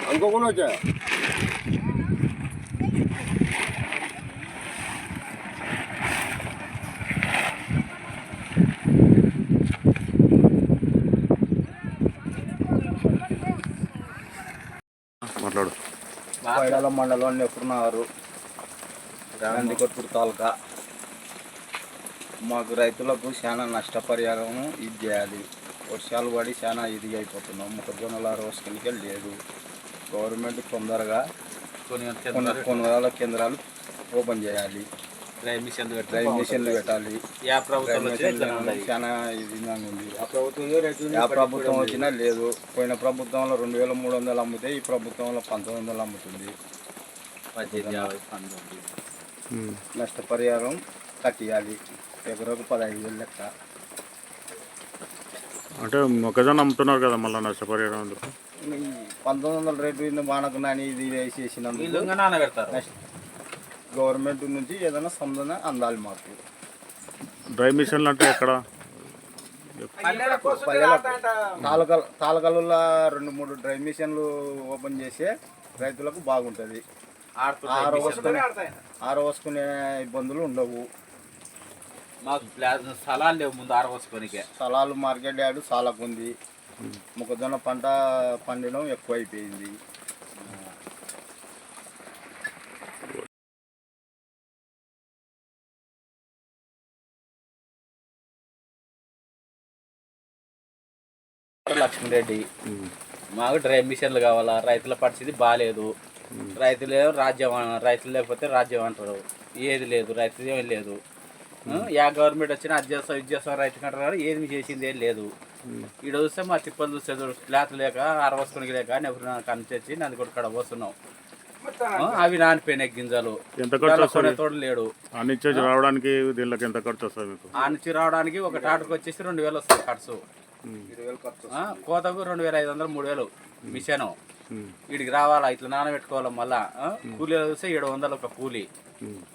అనుకోకుండా వచ్చా మాట్లాడు. పైడాల మండలం ఎప్పుడున్నారు గండికొట్టు తాలూకా. మాకు రైతులకు చాలా నష్టపరిహారం ఇది చేయాలి. వర్షాలు పడి చాలా ఇది అయిపోతున్నాం. మొక్కజొన్నల రోజుకి లేదు. గవర్నమెంట్ తొందరగా కొనుగోలు కేంద్రాలు ఓపెన్ చేయాలి. డ్రైవ్ మిషన్లు పెట్టాలి. చాలా ఇది ఉంది. ఆ ప్రభుత్వం వచ్చినా లేదు. పోయిన ప్రభుత్వంలో 2300 అమ్మితే ఈ ప్రభుత్వంలో 1900 అమ్ముతుంది. నష్టపరిహారం కట్టియాలి. ఎకరకు 15,000 లెక్క. అంటే మొక్కజొన్న అమ్ముతున్నారు కదా, మళ్ళీ నష్టపరిహారం 1900 రేటు వానకు నాని ఇది వేసేసినందుకు గవర్నమెంట్ నుంచి ఏదైనా సంబంధం అందాలి మాకు. డ్రై మిషన్లు అంటే ఎక్కడ? తాలకల్లో 2-3 డ్రై మిషన్లు ఓపెన్ చేస్తే రైతులకు బాగుంటుంది. ఆరవసుకునే ఇబ్బందులు ఉండవు. మాకు స్థలాలు లేవు. ముందు ఆరవసుకొనికే స్థలాలు మార్కెట్ యార్డు చాలాకు ఉంది. మొక్కజొన్న పంట పండడం ఎక్కువైపోయింది. లక్ష్మీరెడ్డి, మాకు డ్రై మిషన్లు కావాలా. రైతుల పరిస్థితి బాగాలేదు. రైతులు రాజ్యం, రైతులు లేకపోతే రాజ్యం అంటారు. ఏది లేదు, రైతు ఏం లేదు. యా గవర్నమెంట్ వచ్చినా అది చేస్తాం ఇది చేస్తాం రైతు కంటారు. ఏది చేసింది ఏం లేదు. ఈడ చూస్తే మా తిప్పలు చూస్తే క్లాత్ లేక ఆరవసుకొని లేక ఎవరు కనిపించి నది కూడా కడ పోస్తున్నాం. అవి నానిపోయినాయి గింజలు. తోడు లేడు. రావడానికి దీనికి ఎంత ఖర్చు వస్తుంది మీకు? ఆ నుంచి రావడానికి ఒక టాటర్కి వచ్చేసి 2000 వస్తుంది ఖర్చు. కోతకు 2500 3000 మిషన్. వీడికి రావాలా, ఇట్లా నానబెట్టుకోవాలి. మళ్ళా కూలీలు చూస్తే 700 ఒక కూలీ.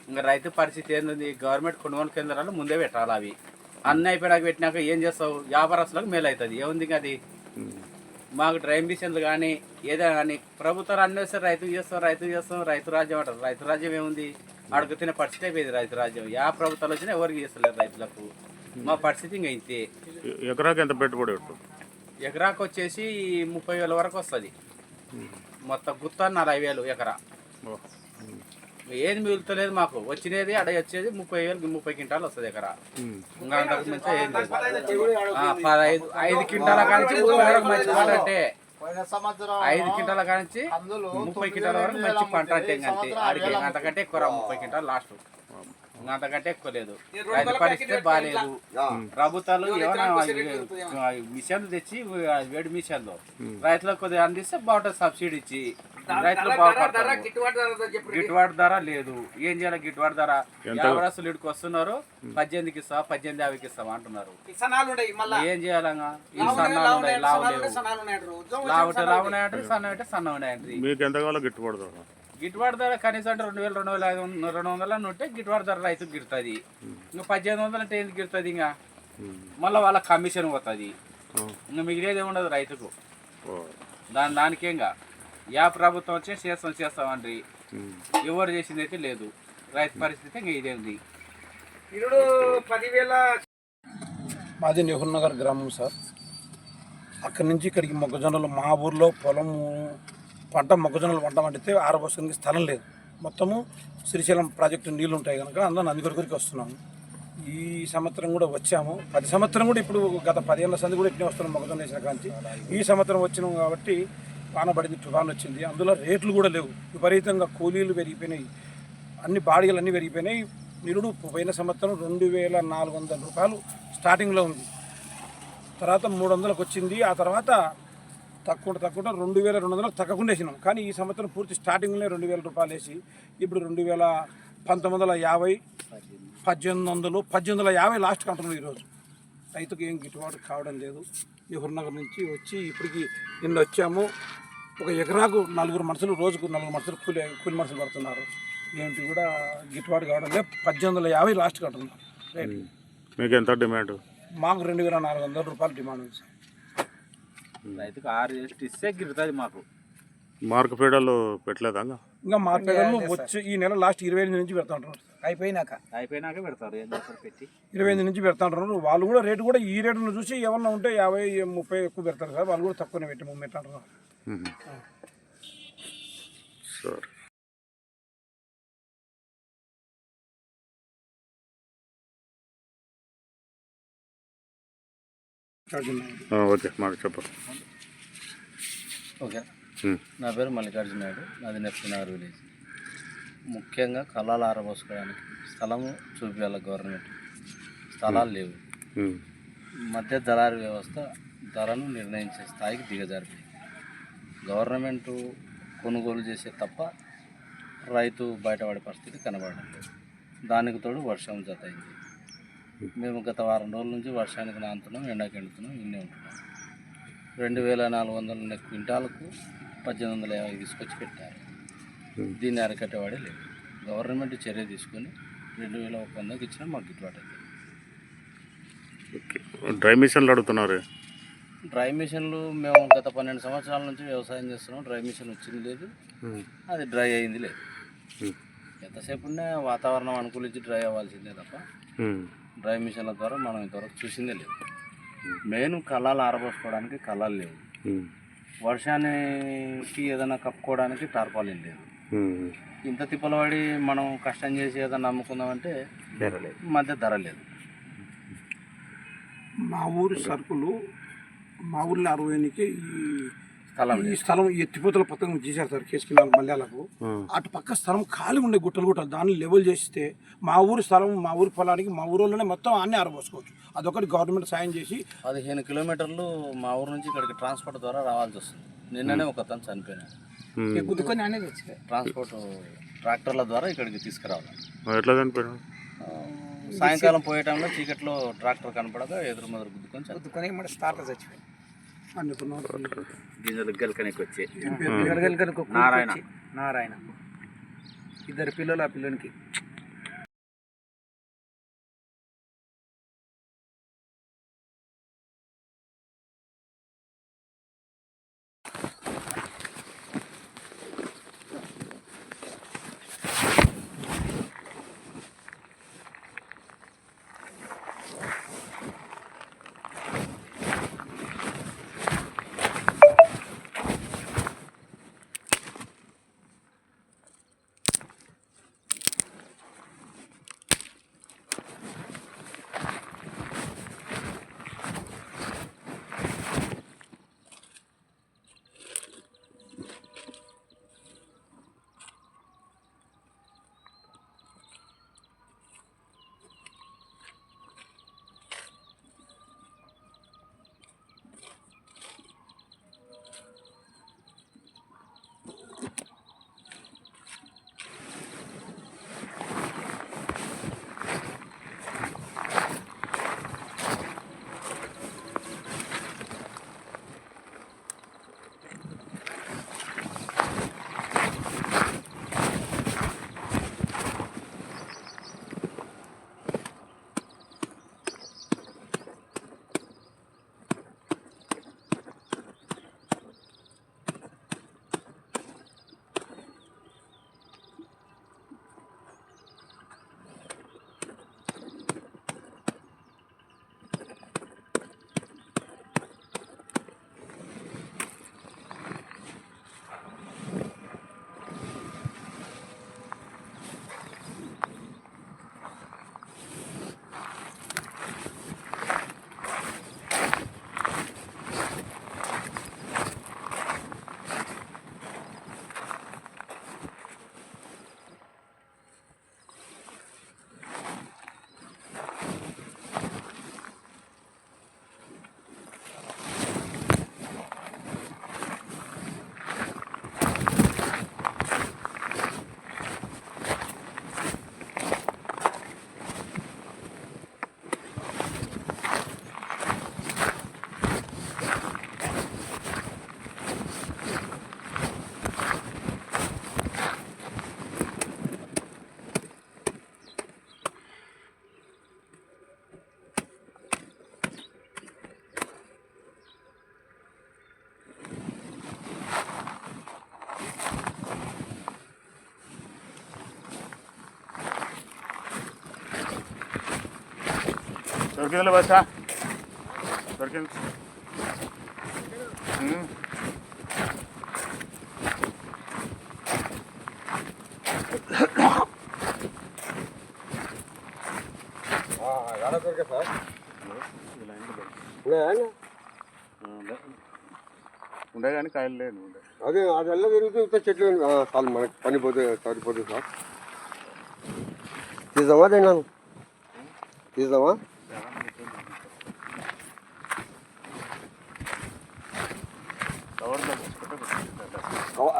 ఇంకా రైతు పరిస్థితి ఏంది? గవర్నమెంట్ కొనుగోలు కేంద్రాలు ముందే పెట్టాలి. అవి అన్నీ అయిపోయాక పెట్టినాక ఏం చేస్తావు? వ్యాపారస్తులకు మేలు అవుతుంది. ఏముంది అది? మాకు డ్రై మిషన్లు కానీ ఏదైనా కానీ ప్రభుత్వాలు అన్నీ వస్తే రైతు చేస్తాం రైతు రాజ్యం అంటారు. రైతు రాజ్యం ఏముంది? అడుగు తినే పరిస్థితి అయిపోయింది రైతు రాజ్యం. యా ప్రభుత్వాలు వచ్చినా ఎవరికి చేస్తలేదు రైతులకు. మా పరిస్థితి ఇంకా ఇంతే. ఎకరాకి ఎంత పెట్టుబడి? ఎకరాకు వచ్చేసి 30,000 వరకు వస్తుంది. మొత్తం గుత్త 40,000 ఎకరా. ఏది మిగులుతలేదు మాకు. వచ్చినది అడ వచ్చేది 30,000 క్వింటాలు వస్తుంది ఎకరా. ఇంకా అంతకు మించి ఏం లేదు. 5 క్వింటాల కానించి 30 వరకు మంచి పంట అంటే 5 క్వింటాల కానించి 30 క్వింటాల వరకు మంచి పంట అంటే అంతే. అడిగే అంతకంటే ఎక్కువ 30 క్వింటాలు లాస్ట్. అంతకంటే ఎక్కువ లేదు. రైతు పరిస్థితి బాగాలేదు. ప్రభుత్వాలు ఏమైనా మిషన్లు తెచ్చి వేడి మిషన్లు రైతులకు కొద్దిగా అందిస్తే బాగుంటుంది. సబ్సిడీ ఇచ్చి రైతులు బాగుపడతారు. గిట్టుబాటు ధర లేదు. ఏం చేయాలి? గిట్టుబాటు ధర వ్యాపారస్తులు ఇక్కడికి వస్తున్నారు. 18కి ఇస్తా 18,50కి ఇస్తాం అంటున్నారు. ఏం చేయాలంగా? ఈ సన్నాలు ఉన్నాయి, లావు లేవు. లావుంటే లావు ఉన్నాయంటారు, సన్న అంటే సన్న ఉన్నాయంటారు. మీకు ఎంత కావాలో గిట్టుబాటు ధర? గిట్టుబాటు ధర కనీసం అంటే 2,000-2,500 ఉంటే గిట్టుబాటు ధర రైతుకు గిడుతుంది. ఇంకా 1800 అంటే ఎందుకు గిడుతుంది? ఇంకా మళ్ళీ వాళ్ళ కమిషన్ పోతుంది. ఇంకా మిగిలేదు ఏముండదు రైతుకు. దానికే ఇంకా యా ప్రభుత్వం వచ్చి చేస్తామండి. ఎవరు చేసింది అయితే లేదు. రైతు పరిస్థితి ఇంకా ఇదే ఉంది. మాది నెహ్రూ నగర్ గ్రామం సార్. అక్కడి నుంచి ఇక్కడికి మొక్కజొన్నలు మా ఊర్లో పొలము పంట మొక్కజొన్నలు పంట పండితే ఆరబోసడానికి స్థలం లేదు. మొత్తము శ్రీశైలం ప్రాజెక్టు నీళ్ళు ఉంటాయి కనుక అందరూ నందికొరికి వస్తున్నాము. ఈ సంవత్సరం కూడా వచ్చాము. 10 సంవత్సరం కూడా ఇప్పుడు గత 10 ఏళ్ళ సంది కూడా ఇట్నే వస్తున్నాం మొక్కజొన్న వేసిన కాంచి. ఈ సంవత్సరం వచ్చినాం కాబట్టి వాన పడింది, తుఫాన్ వచ్చింది. అందులో రేట్లు కూడా లేవు. విపరీతంగా కూలీలు పెరిగిపోయినాయి, అన్ని బాడీలు అన్నీ పెరిగిపోయినాయి. నిరుడు పోయిన సంవత్సరం 2,400 రూపాయలు స్టార్టింగ్లో ఉంది. తర్వాత 300లకు వచ్చింది. ఆ తర్వాత తక్కువ 2,200 తగ్గకుండా వేసినాం. కానీ ఈ సంవత్సరం పూర్తి స్టార్టింగ్లో 2,000 రూపాయలు వేసి ఇప్పుడు 1950 1850 లాస్ట్ కంటున్నాం. ఈరోజు రైతుకు ఏం గిట్టుబాటు కావడం లేదు. నెహ్రూ నగర్ నుంచి వచ్చి ఇప్పటికి నిన్న వచ్చాము. ఒక ఎకరాకు 4 మనుషులు, రోజుకు 4 మనుషులు కూలి మనుషులు పడుతున్నారు. ఏంటి కూడా గిట్టుబాటు కావడం లేదు. 1850 లాస్ట్ కంటున్నారు. రేట్ మీకు ఎంత డిమాండ్? మాకు 2400 రూపాయలు డిమాండ్ ఉంది సార్. రైతుకు 6 ఇస్తే గిరుతుంది మాకు. మార్క్ ఫీడర్లు పెట్టలేదా? ఇంకా మార్కెట్లో వచ్చి ఈ నెల లాస్ట్ 25 నుంచి పెడతా ఉంటారు. అయిపోయినాక పెడతారు. ఏం చేస్తారు పెట్టి 25 నుంచి పెడతా ఉంటారు. వాళ్ళు కూడా రేటు కూడా ఈ రేటును చూసి ఏమన్నా ఉంటే 50, 30 ఎక్కువ పెడతారు సార్. వాళ్ళు కూడా తక్కువనే పెట్టి పెట్టంటారు. సరే. ఓకే మాకు చెప్పండి. ఓకే, నా పేరు మల్లికార్జున నాయుడు, నాది నెప్పినార్ విలేజ్. ముఖ్యంగా కళాలు ఆరబోసుకోవడానికి స్థలము చూపించాలి. గవర్నమెంట్ స్థలాలు లేవు. మధ్య దళారీ వ్యవస్థ ధరను నిర్ణయించే స్థాయికి దిగజారిపోయింది. గవర్నమెంటు కొనుగోలు చేసే తప్ప రైతు బయటపడే పరిస్థితి కనబడడం లేదు. దానికి తోడు వర్షం జత అయింది. మేము గత వారం రోజుల నుంచి వర్షానికి నానుతున్నాం, ఎండకి ఎండుతున్నాం, ఇన్నే ఉంటున్నాం. 2400 క్వింటాలకు 1850 తీసుకొచ్చి పెట్టారు. దీన్ని అరికట్టేవాడే లేదు. గవర్నమెంట్ చర్య తీసుకొని 2100కి ఇచ్చినా మాకు గిట్టుబాటు అవుతుంది. డ్రై మిషన్లు అడుగుతున్నారు. డ్రై మిషన్లు మేము గత 12 సంవత్సరాల నుంచి వ్యవసాయం చేస్తున్నాం. డ్రై మిషన్ వచ్చింది లేదు, అది డ్రై అయింది లేదు. ఎంతసేపు ఉన్నా వాతావరణం అనుకూలించి డ్రై అవ్వాల్సిందే తప్ప డ్రై మిషన్ల ద్వారా మనం ఇంతవరకు చూసిందే లేదు. మెయిన్ కళ్ళాలు ఆరబోసుకోవడానికి కళ్ళాలు లేవు. వర్షానికి ఏదైనా కప్పుకోవడానికి టార్పాలిన్ లేదు. ఇంత తిప్పలు పడి మనం కష్టం చేసి ఏదైనా అమ్ముకుందామంటే ధర లేదు, మధ్య ధర లేదు. మా ఊరి సరుకులు మా ఊర్లో 60కి ఈ స్థలం ఎత్తిపోతల పథకం చేశారు సార్. కేసుకి 4 మల్యాలకు అటు పక్క స్థలం ఖాళీ ఉండే గుట్టలు దాన్ని లెవెల్ చేస్తే మా ఊరి స్థలం, మా ఊరి పొలానికి మా ఊరిలోనే మొత్తం అన్నీ ఆరబోసుకోవచ్చు. అదొకటి గవర్నమెంట్ సాయం చేసి 15 కిలోమీటర్లు మా ఊరు నుంచి ఇక్కడికి ట్రాన్స్పోర్ట్ ద్వారా రావాల్సి వస్తుంది. నిన్ననే ఒక అతను చనిపోయినాడు. గుద్దుకొని అనేది వచ్చింది. ట్రాన్స్పోర్ట్ ట్రాక్టర్ల ద్వారా ఇక్కడికి తీసుకురావాలి. ఎట్లా చనిపోయాడు? సాయంకాలం పోయే టైంలో చీకట్లో ట్రాక్టర్ కనపడగా ఎదురు మొదలు గుద్దుకొని మన స్టార్టర్ చచ్చిపోయింది. గింజలు గెలకనికి వచ్చి నారాయణ 2 పిల్లలు. ఆ పిల్లనికి దొరికిందిలే బస్సా దొరికింది. ఉండే కానీ కాయలు లేదు ఉండే. అదే అదెల్లా తిరుగుతూ చెట్లు చాలు మనకి పని పోతే సరిపోతుంది సార్. తీద్దామా తిన్నాను తీద్దామా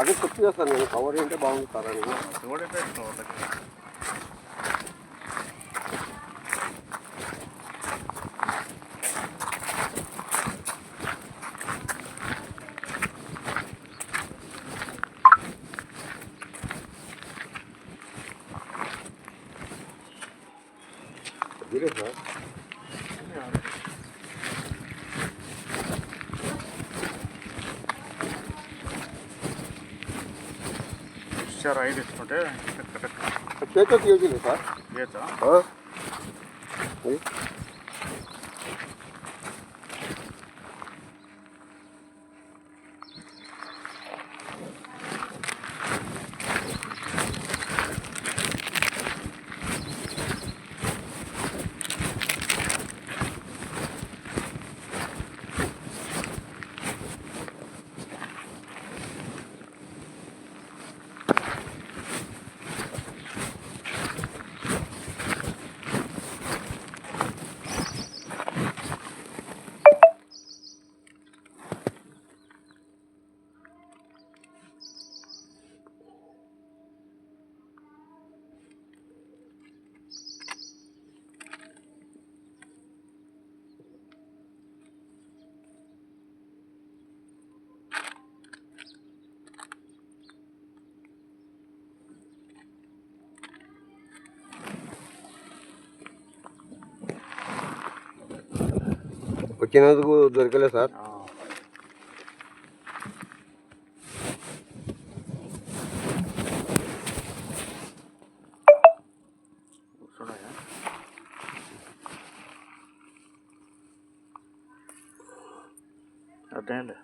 అదే చెప్పు చేస్తాను నేను కవర్ ఏంటే బాగుంది సార్ అని. మీరే సార్ సార్ 5 ఇస్తుంటే చేతితో తీయలేదు సార్. చేయొచ్చా? వచ్చినందుకు దొరకలేదు సార్. అదేలే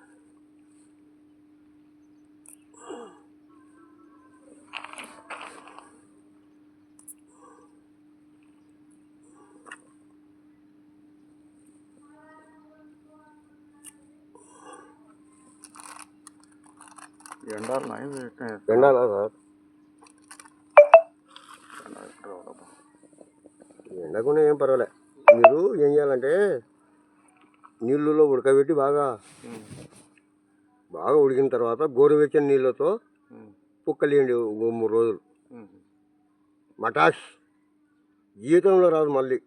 ఎండాలి ఎండాలా సార్? ఎండకుండా ఏం పర్వాలే. మీరు ఏం చేయాలంటే నీళ్ళలో ఉడకబెట్టి బాగా ఉడికిన తర్వాత గోరువెచ్చని నీళ్ళతో పుక్కలేయండి 3 రోజులు. మటాష్ జీవితంలో రాదు మళ్ళీ.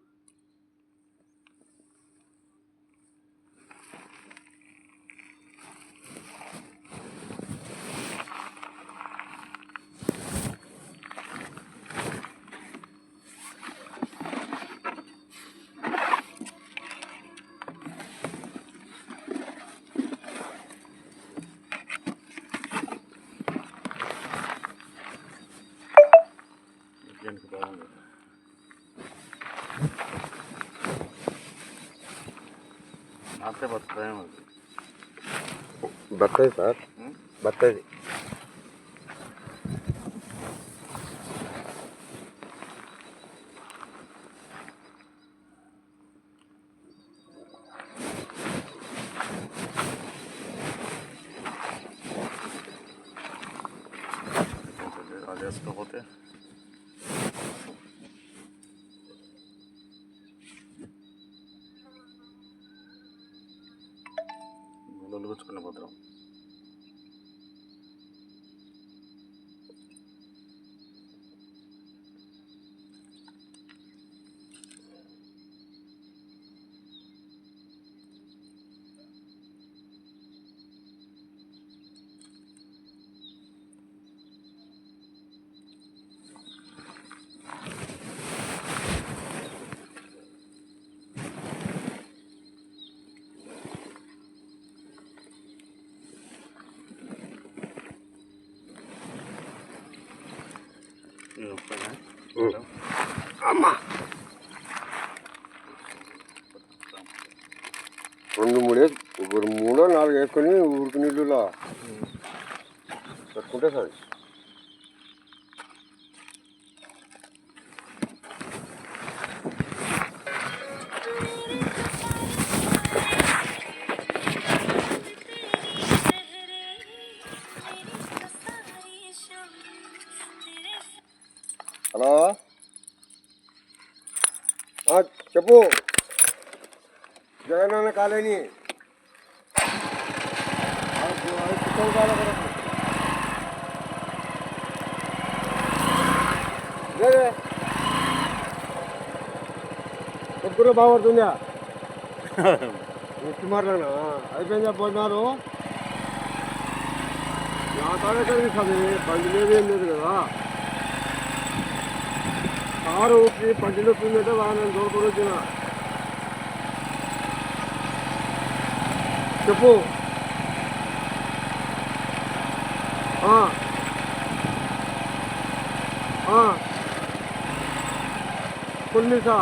బాగుంది. నాకే బతుకుతాయేమో అది. బత్తాయి సార్ బత్తాయి. అది వేసుకోకపోతే గుచ్చుకునే భద్రం. అమ్మా 2 3 వేసి 3 4 వేసుకొని ఉడికి నీళ్ళలో పెట్టుకుంటే సరే. హలో చెప్పు. జగనన్న కాలనీ ఎప్పుడు బాగుపడుతుందా? నెక్స్ట్ మాట్లాడినా అయిపోయింది చెప్పన్నారు. నా కాలేజీ బండి లేదు ఏం లేదు కదా. కారు ఊపి పంటి నొప్పి ఉందంటే బాగా నేను దూరపడి వచ్చిన. చెప్పు. ఫుల్ మీల్సా?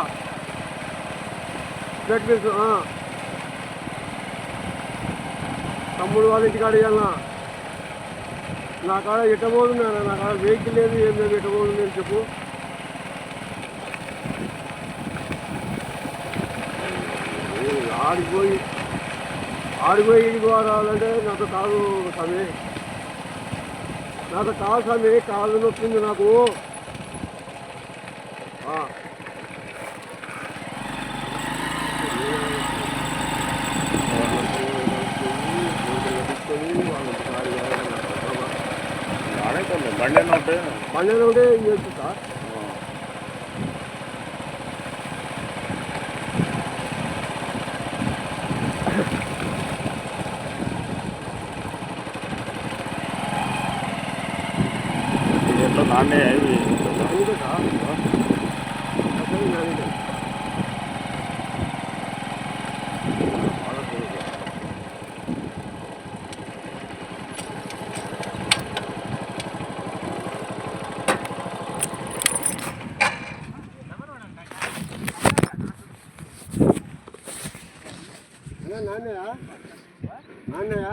బ్లడ్ మీల్స్. తమ్ముడు వాళ్ళ ఇంటికాడ ఇవ్వాలన్నా. నా కాడ ఎట్టబోతుంది, నా కాడ వెహికల్ లేదు ఏం లేదు, ఎట్టబోతుంది అని చెప్పు. ఆడిపోయి ఇడికి రావాలంటే నాతో కాదు స్వామి, నాతో కాదు స్వామి. కాళ్ళు నొప్పింది నాకు. బండి ఉంటే ఏం చేస్తుంది సార్? నాణ్య అవి నాన్నయ్య